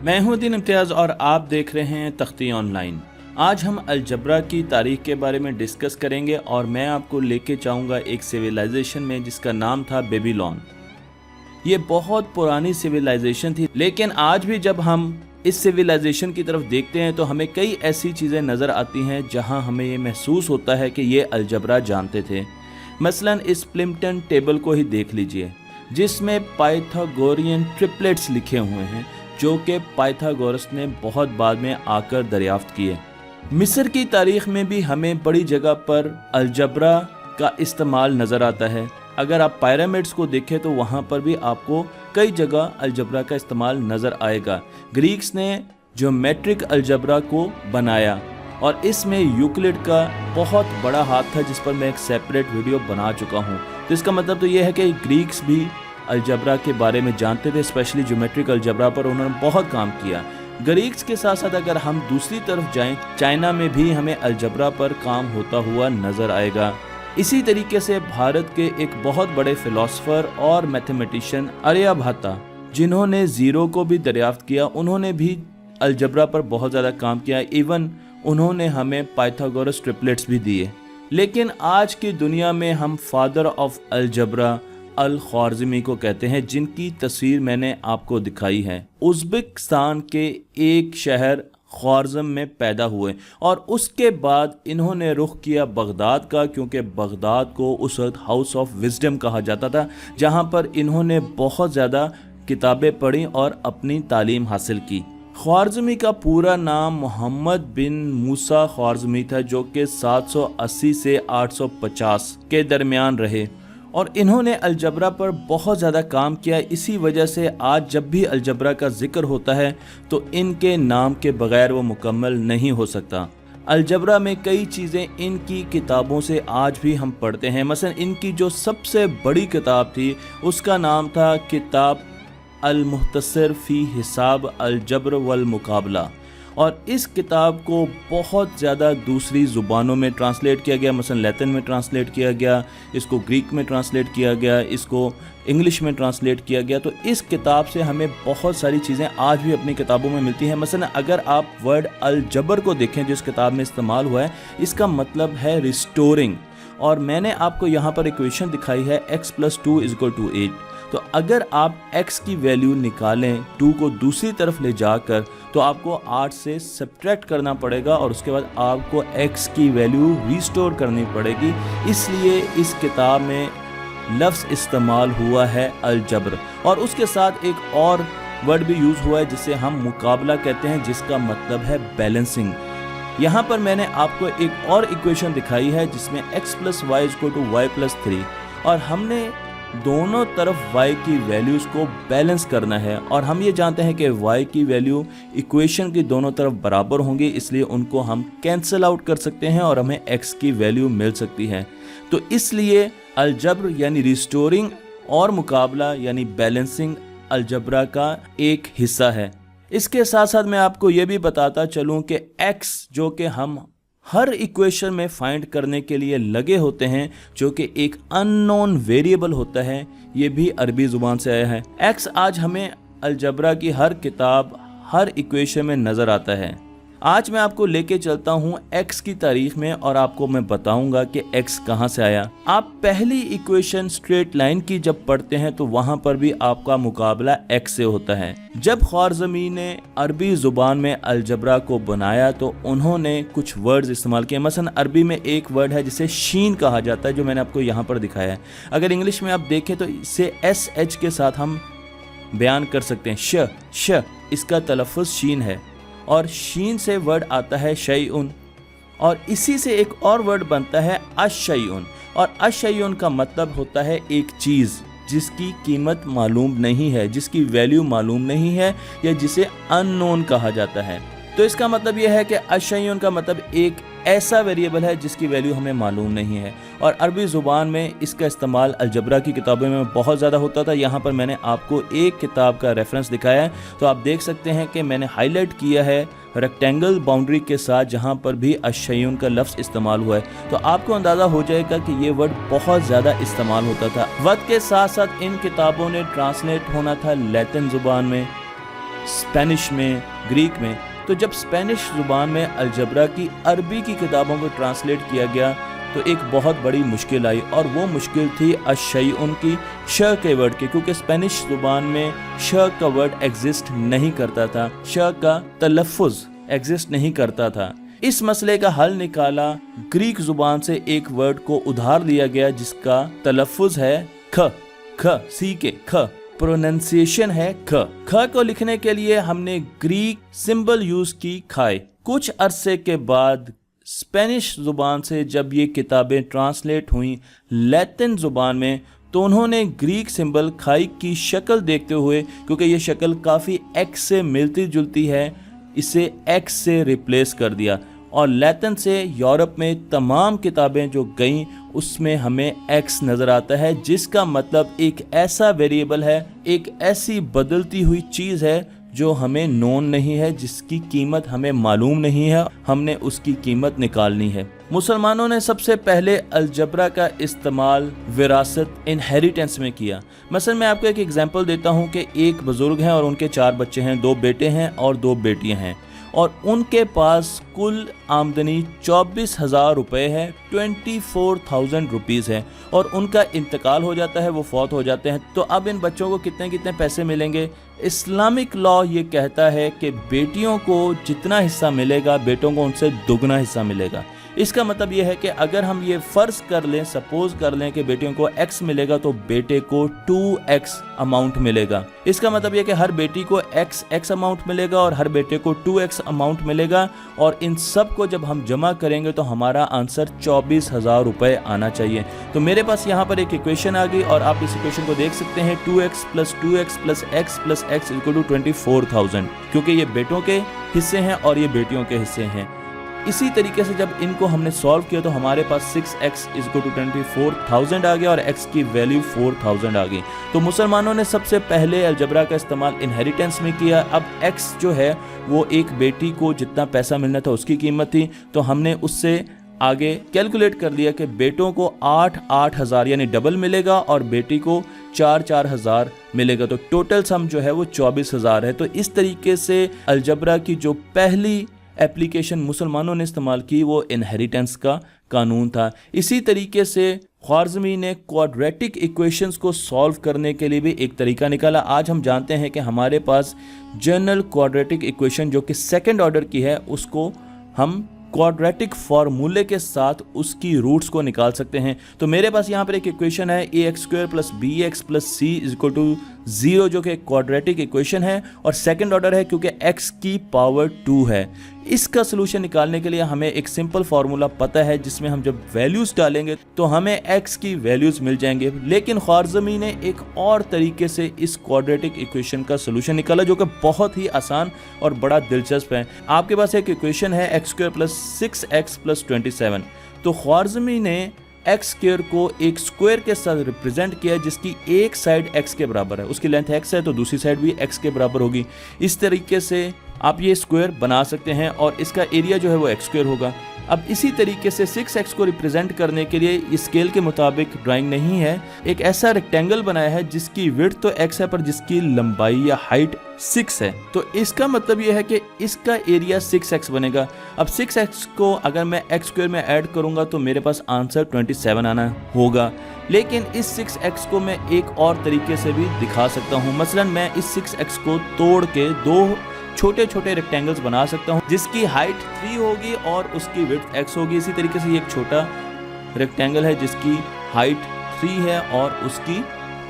मैं हूं दीन इम्तियाज़ और आप देख रहे हैं तख्ती ऑनलाइन। आज हम अलजबरा की तारीख के बारे में डिस्कस करेंगे और मैं आपको लेके जाऊंगा एक सिविलाइजेशन में जिसका नाम था बेबीलोन। ये बहुत पुरानी सिविलाइजेशन थी, लेकिन आज भी जब हम इस सिविलाइजेशन की तरफ देखते हैं तो हमें कई ऐसी चीज़ें नज़र आती हैं जहां हमें ये महसूस होता है कि ये अलजबरा जानते थे। मसलन इस प्लिम्पटन टेबल को ही देख लीजिए, जिसमें पाइथागोरियन ट्रिपलेट्स लिखे हुए हैं जो कि पाइथागोरस ने बहुत बाद में आकर दरियाफ्त किए। मिस्र की तारीख में भी हमें बड़ी जगह पर अलजबरा का इस्तेमाल नज़र आता है। अगर आप पिरामिड्स को देखें तो वहाँ पर भी आपको कई जगह अलजबरा का इस्तेमाल नज़र आएगा। ग्रीक्स ने ज्योमेट्रिक अलजबरा को बनाया और इसमें यूक्लिड का बहुत बड़ा हाथ था, जिस पर मैं एक सेपरेट वीडियो बना चुका हूँ। तो इसका मतलब तो ये है कि ग्रीक्स भी अलजबरा के बारे में जानते थे, स्पेशली ज्योमेट्रिक अलजबरा पर उन्होंने बहुत काम किया। ग्रीक्स के साथ साथ अगर हम दूसरी तरफ जाएं, चाइना में भी हमें अलजबरा पर काम होता हुआ नज़र आएगा। इसी तरीके से भारत के एक बहुत बड़े फिलोसफर और मैथमेटिशियन आर्यभट्ट, जिन्होंने ज़ीरो को भी दरियाफ्त किया, उन्होंने भी अलजबरा पर बहुत ज़्यादा काम किया। इवन उन्होंने हमें पाइथागोरस ट्रिपलेट्स भी दिए। लेकिन आज की दुनिया में हम फादर ऑफ अलजबरा अल ख्वारिज़मी को कहते हैं, जिनकी तस्वीर मैंने आपको दिखाई है। उज़्बेकिस्तान के एक शहर ख्वारिज़म में पैदा हुए और उसके बाद इन्होंने रुख किया बगदाद का, क्योंकि बगदाद को उस वक्त हाउस ऑफ विजडम कहा जाता था, जहां पर इन्होंने बहुत ज़्यादा किताबें पढ़ी और अपनी तालीम हासिल की। ख्वारिज़मी का पूरा नाम मोहम्मद बिन मूसा ख्वारिज़मी था, जो कि 780 से 850 के दरमियान रहे और इन्होंने अलजबरा पर बहुत ज़्यादा काम किया। इसी वजह से आज जब भी अलजबरा का जिक्र होता है तो इनके नाम के बगैर वो मुकम्मल नहीं हो सकता। अलजबरा में कई चीज़ें इनकी किताबों से आज भी हम पढ़ते हैं। मसलन इनकी जो सबसे बड़ी किताब थी उसका नाम था किताब अल मुख्तसर फ़ी हिसाब अलजब्र वल मुकाबला, और इस किताब को बहुत ज़्यादा दूसरी ज़ुबानों में ट्रांसलेट किया गया। मसलन लैटिन में ट्रांसलेट किया गया, इसको ग्रीक में ट्रांसलेट किया गया, इसको इंग्लिश में ट्रांसलेट किया गया। तो इस किताब से हमें बहुत सारी चीज़ें आज भी अपनी किताबों में मिलती हैं। मसलन अगर आप वर्ड अलजबर को देखें जो इस किताब में इस्तेमाल हुआ है, इसका मतलब है रिस्टोरिंग। और मैंने आपको यहाँ पर इक्वेशन दिखाई है x + 2 = 8। तो अगर आप x की वैल्यू निकालें 2 को दूसरी तरफ ले जाकर, तो आपको 8 से सब्ट्रैक्ट करना पड़ेगा और उसके बाद आपको x की वैल्यू रिस्टोर करनी पड़ेगी। इसलिए इस किताब में लफ्ज़ इस्तेमाल हुआ है अलजब्र, और उसके साथ एक और वर्ड भी यूज़ हुआ है जिसे हम मुकाबला कहते हैं, जिसका मतलब है बैलेंसिंग। यहाँ पर मैंने आपको एक और इक्वेशन दिखाई है जिसमें x + y = y + 3, और हमने दोनों तरफ y की वैल्यूज़ को बैलेंस करना है। और हम ये जानते हैं कि y की वैल्यू इक्वेशन की दोनों तरफ बराबर होंगी, इसलिए उनको हम कैंसिल आउट कर सकते हैं और हमें x की वैल्यू मिल सकती है। तो इसलिए अलजब्र यानी रिस्टोरिंग और मुकाबला यानी बैलेंसिंग अलजब्रा का एक हिस्सा है। इसके साथ साथ मैं आपको ये भी बताता चलूँ कि x जो कि हम हर इक्वेशन में फाइंड करने के लिए लगे होते हैं, जो कि एक अननोन वेरिएबल होता है, ये भी अरबी ज़ुबान से आया है। x आज हमें अलजबरा की हर किताब, हर इक्वेशन में नज़र आता है। आज मैं आपको लेके चलता हूँ x की तारीख में और आपको मैं बताऊंगा कि x कहाँ से आया। आप पहली इक्वेशन स्ट्रेट लाइन की जब पढ़ते हैं तो वहाँ पर भी आपका मुकाबला x से होता है। जब ख्वारिज़मी ने अरबी ज़ुबान में अलजबरा को बनाया तो उन्होंने कुछ वर्ड्स इस्तेमाल किए। मसलन अरबी में एक वर्ड है जिसे शीन कहा जाता है, जो मैंने आपको यहाँ पर दिखाया है। अगर इंग्लिश में आप देखें तो इसे SH के साथ हम बयान कर सकते हैं। श इसका तलफ़्फ़ुज़ शीन है, और शीन से वर्ड आता है शैउन, और इसी से एक और वर्ड बनता है अशैउन, और अशैउन का मतलब होता है एक चीज़ जिसकी कीमत मालूम नहीं है, जिसकी वैल्यू मालूम नहीं है, या जिसे अननोन कहा जाता है। तो इसका मतलब यह है कि अशैउन का मतलब एक ऐसा वेरिएबल है जिसकी वैल्यू हमें मालूम नहीं है, और अरबी ज़ुबान में इसका इस्तेमाल अलजबरा की किताबों में बहुत ज़्यादा होता था। यहाँ पर मैंने आपको एक किताब का रेफरेंस दिखाया है, तो आप देख सकते हैं कि मैंने हाईलाइट किया है रेक्टेंगल बाउंड्री के साथ, जहाँ पर भी अशैउन का लफ्ज़ इस्तेमाल हुआ है। तो आपको अंदाज़ा हो जाएगा कि ये वर्ड बहुत ज़्यादा इस्तेमाल होता था। वक्त के साथ साथ इन किताबों ने ट्रांसलेट होना था लैटिन ज़ुबान में, स्पेनिश में, ग्रीक में। तो जब स्पेनिश ज़ुबान में अलजबरा की अरबी की किताबों को ट्रांसलेट किया गया तो एक बहुत बड़ी मुश्किल आई, और वो मुश्किल थी अशयउन की, श के वर्ड की, क्योंकि स्पेनिश ज़ुबान में श का वर्ड एग्जिस्ट नहीं करता था, श का तलफ़ुज़ एग्जिस्ट नहीं करता था। इस मसले का हल निकाला, ग्रीक ज़ुबान से एक वर्ड को उधार लिया गया जिसका तलफ़ुज़ है ख, ख, सी के ख, प्रोनाउंसिएशन है ख। ख को लिखने के लिए हमने ग्रीक सिंबल यूज की खाए। कुछ अरसे के बाद स्पेनिश ज़ुबान से जब ये किताबें ट्रांसलेट हुई लैटिन ज़ुबान में, तो उन्होंने ग्रीक सिंबल खाई की शक्ल देखते हुए, क्योंकि ये शक्ल काफ़ी एक्स से मिलती जुलती है, इसे एक्स से रिप्लेस कर दिया, और लैटिन से यूरोप में तमाम किताबें जो गईं उसमें हमें एक्स नज़र आता है, जिसका मतलब एक ऐसा वेरिएबल है, एक ऐसी बदलती हुई चीज़ है जो हमें नोन नहीं है, जिसकी कीमत हमें मालूम नहीं है, हमने उसकी कीमत निकालनी है। मुसलमानों ने सबसे पहले अलजबरा का इस्तेमाल विरासत, इनहेरिटेंस में किया। मसलन मैं आपको एक एग्जांपल देता हूँ कि एक बुजुर्ग हैं और उनके 4 बच्चे हैं, 2 बेटे हैं और 2 बेटियां हैं, और उनके पास कुल आमदनी 24,000 रुपये है, 24,000 रुपीज़ है, और उनका इंतकाल हो जाता है, वो फौत हो जाते हैं। तो अब इन बच्चों को कितने कितने पैसे मिलेंगे? इस्लामिक लॉ ये कहता है कि बेटियों को जितना हिस्सा मिलेगा बेटों को उनसे दुगना हिस्सा मिलेगा। इसका मतलब ये है कि अगर हम ये फ़र्ज़ कर लें, सपोज कर लें कि बेटियों को x मिलेगा तो बेटे को 2x अमाउंट मिलेगा। इसका मतलब ये कि हर बेटी को x अमाउंट मिलेगा और हर बेटे को 2x अमाउंट मिलेगा, और इन सब को जब हम जमा करेंगे तो हमारा आंसर 24,000 रुपये आना चाहिए। तो मेरे पास यहाँ पर एक इक्वेशन आ गई, और आप इस इक्वेशन को देख सकते हैं, 2x + 2x + x + x = 24,000, क्योंकि ये बेटों के हिस्से हैं और ये बेटियों के हिस्से हैं। इसी तरीके से जब इनको हमने सॉल्व किया तो हमारे पास 6x = 24,000 आ गया और x की वैल्यू 4,000 आ गई। तो मुसलमानों ने सबसे पहले अलजबरा का इस्तेमाल इनहेरिटेंस में किया। अब x जो है वो एक बेटी को जितना पैसा मिलना था उसकी कीमत थी, तो हमने उससे आगे कैलकुलेट कर लिया कि बेटों को 8,000 यानी डबल मिलेगा और बेटी को 4,000 मिलेगा, तो टोटल सम जो है वो 24,000 है। तो इस तरीके से अलजबरा की जो पहली एप्लीकेशन मुसलमानों ने इस्तेमाल की वो इनहेरिटेंस का कानून था। इसी तरीके से ख्वारिज़मी ने क्वाड्रेटिक इक्वेशंस को सॉल्व करने के लिए भी एक तरीका निकाला। आज हम जानते हैं कि हमारे पास जनरल क्वाड्रेटिक इक्वेशन जो कि सेकंड ऑर्डर की है, उसको हम क्वाड्रेटिक फार्मूले के साथ उसकी रूट्स को निकाल सकते हैं। तो मेरे पास यहाँ पर एक इक्वेशन है ax² + bx + c = 0, जो कि क्वाड्रेटिक इक्वेशन है और सेकंड ऑर्डर है क्योंकि x की पावर 2 है। इसका सलूशन निकालने के लिए हमें एक सिंपल फार्मूला पता है जिसमें हम जब वैल्यूज़ डालेंगे तो हमें x की वैल्यूज़ मिल जाएंगे। लेकिन ख्वारिज़मी ने एक और तरीके से इस क्वाड्रेटिक इक्वेशन का सलूशन निकाला जो कि बहुत ही आसान और बड़ा दिलचस्प है। आपके पास एक इक्वेशन है x² + 6x + 27। तो ख्वारिज़मी ने x² को एक स्क्वायर के साथ रिप्रेजेंट किया जिसकी एक साइड x के बराबर है, उसकी लेंथ x है तो दूसरी साइड भी x के बराबर होगी। इस तरीके से आप ये स्क्वायर बना सकते हैं और इसका एरिया जो है वो x² होगा। अब इसी तरीके से 6x को रिप्रेजेंट करने के लिए स्केल के मुताबिक ड्राइंग नहीं है, एक ऐसा रेक्टेंगल बनाया है जिसकी विड्थ तो x है पर जिसकी लंबाई या हाइट 6 है। तो इसका मतलब ये है कि इसका एरिया 6x बनेगा। अब 6x को अगर मैं x² में ऐड करूंगा तो मेरे पास आंसर 27 आना होगा। लेकिन इस 6x को मैं एक और तरीके से भी दिखा सकता हूँ। मसलन मैं इस 6x को तोड़ के 2 छोटे छोटे रेक्टेंगल्स बना सकता हूँ जिसकी हाइट 3 होगी और उसकी विड्थ x होगी। इसी तरीके से ये एक छोटा रेक्टेंगल है जिसकी हाइट 3 है और उसकी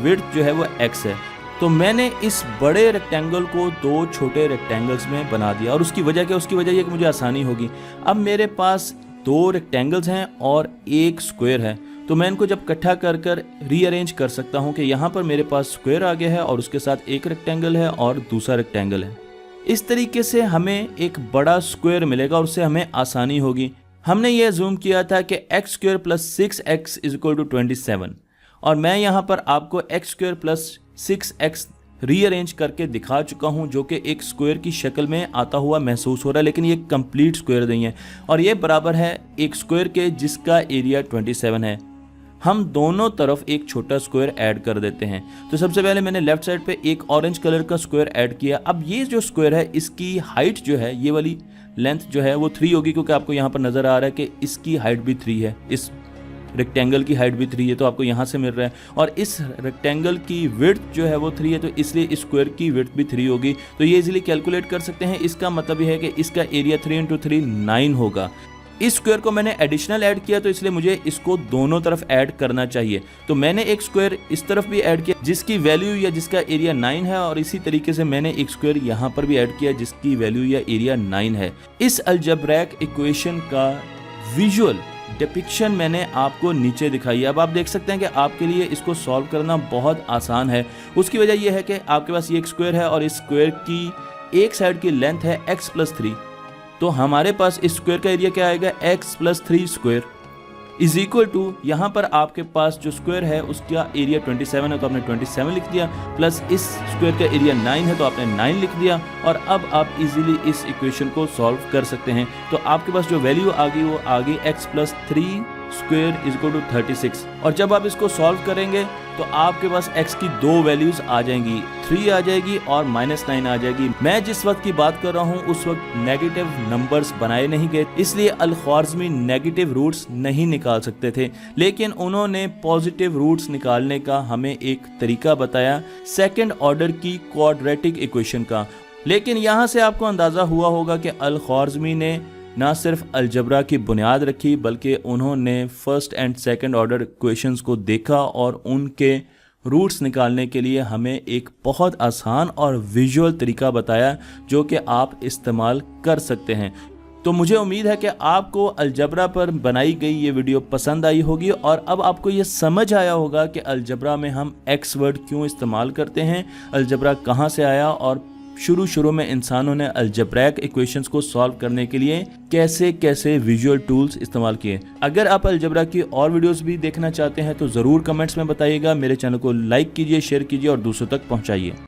विड्थ जो है वो x है। तो मैंने इस बड़े रेक्टेंगल को 2 छोटे रेक्टेंगल्स में बना दिया और उसकी वजह क्या? उसकी वजह ये कि मुझे आसानी होगी। अब मेरे पास 2 रेक्टेंगल्स हैं और एक स्क्वायर है, तो मैं इनको जब इकट्ठा कर रीअरेंज कर सकता हूँ कि यहाँ पर मेरे पास स्क्वायर आ गया है और उसके साथ एक रेक्टेंगल है और दूसरा रेक्टेंगल है। इस तरीके से हमें एक बड़ा स्क्वायर मिलेगा और उससे हमें आसानी होगी। हमने ये अज्यूम किया था कि x² + 6x = 27 और मैं यहाँ पर आपको x² + 6x रीअरेंज करके दिखा चुका हूँ जो कि एक स्क्वायर की शक्ल में आता हुआ महसूस हो रहा है, लेकिन ये कंप्लीट स्क्वायर नहीं है और ये बराबर है एक स्क्वायर के जिसका एरिया 27 है। हम दोनों तरफ एक छोटा स्क्वायर ऐड कर देते हैं। तो सबसे पहले मैंने लेफ्ट साइड पे एक ऑरेंज कलर का स्क्वायर ऐड किया। अब ये जो स्क्वायर है इसकी हाइट जो है, ये वाली लेंथ जो है वो 3 होगी, क्योंकि आपको यहाँ पर नज़र आ रहा है कि इसकी हाइट भी 3 है, इस रेक्टेंगल की हाइट भी 3 है, तो आपको यहाँ से मिल रहा है। और इस रेक्टेंगल की विड्थ जो है वो 3 है, तो इसलिए इस स्क्वायर की विड्थ भी 3 होगी। तो ये इजीली कैलकुलेट कर सकते हैं। इसका मतलब ये है कि इसका एरिया 3 × 3 9 होगा। इस स्क्वायर को मैंने एडिशनल ऐड किया, तो इसलिए मुझे इसको दोनों तरफ ऐड करना चाहिए। तो मैंने एक स्क्वायर इस तरफ भी ऐड किया जिसकी वैल्यू या जिसका एरिया 9 है, और इसी तरीके से मैंने एक स्क्वायर यहाँ पर भी ऐड किया जिसकी वैल्यू या एरिया 9 है। इस अलजेब्रिक इक्वेशन का विजुअल डिपिक्शन मैंने आपको नीचे दिखाई है। अब आप देख सकते हैं कि आपके लिए इसको सॉल्व करना बहुत आसान है। उसकी वजह यह है कि आपके पास ये एक स्क्वायर है और इस स्क्वायर की एक साइड की लेंथ है x + 3। तो हमारे पास इस स्क्वायर का एरिया क्या आएगा, x + 3 square is equal to, यहाँ पर आपके पास जो स्क्वायर है उसका एरिया 27 है तो आपने 27 लिख दिया, प्लस इस स्क्वायर का एरिया 9 है तो आपने 9 लिख दिया। और अब आप इजीली इस इक्वेशन को सॉल्व कर सकते हैं। तो आपके पास जो वैल्यू आ गई वो आ गई x + 3 square is equal to 36। और जब आप इसको सॉल्व करेंगे तो आपके पास x की 2 वैल्यूज आ जाएंगी, 3 आ जाएगी और -9 आ जाएगी। मैं जिस वक्त की बात कर रहा हूँ उस वक्त नेगेटिव नंबर्स बनाए नहीं गए, इसलिए अल-ख्वारिज़मी नेगेटिव रूट्स नहीं निकाल सकते थे, लेकिन उन्होंने पॉजिटिव रूट्स निकालने का हमें एक तरीका बताया, सेकंड ऑर्डर की क्वाड्रेटिक इक्वेशन का। लेकिन यहाँ से आपको अंदाज़ा हुआ होगा कि अल-ख्वारिज़मी ने ना सिर्फ अलजबरा की बुनियाद रखी, बल्कि उन्होंने first and second order equations को देखा और उनके रूट्स निकालने के लिए हमें एक बहुत आसान और विजुअल तरीका बताया जो कि आप इस्तेमाल कर सकते हैं। तो मुझे उम्मीद है कि आपको अलजबरा पर बनाई गई ये वीडियो पसंद आई होगी और अब आपको ये समझ आया होगा कि अलजबरा में हम एक्स वर्ड क्यों इस्तेमाल करते हैं, अलजबरा कहाँ से आया और शुरू में इंसानों ने अलजेब्रिक इक्वेशंस को सॉल्व करने के लिए कैसे कैसे विजुअल टूल्स इस्तेमाल किए। अगर आप अलजेब्रा की और वीडियोस भी देखना चाहते हैं तो ज़रूर कमेंट्स में बताइएगा। मेरे चैनल को लाइक कीजिए, शेयर कीजिए और दूसरों तक पहुंचाइए।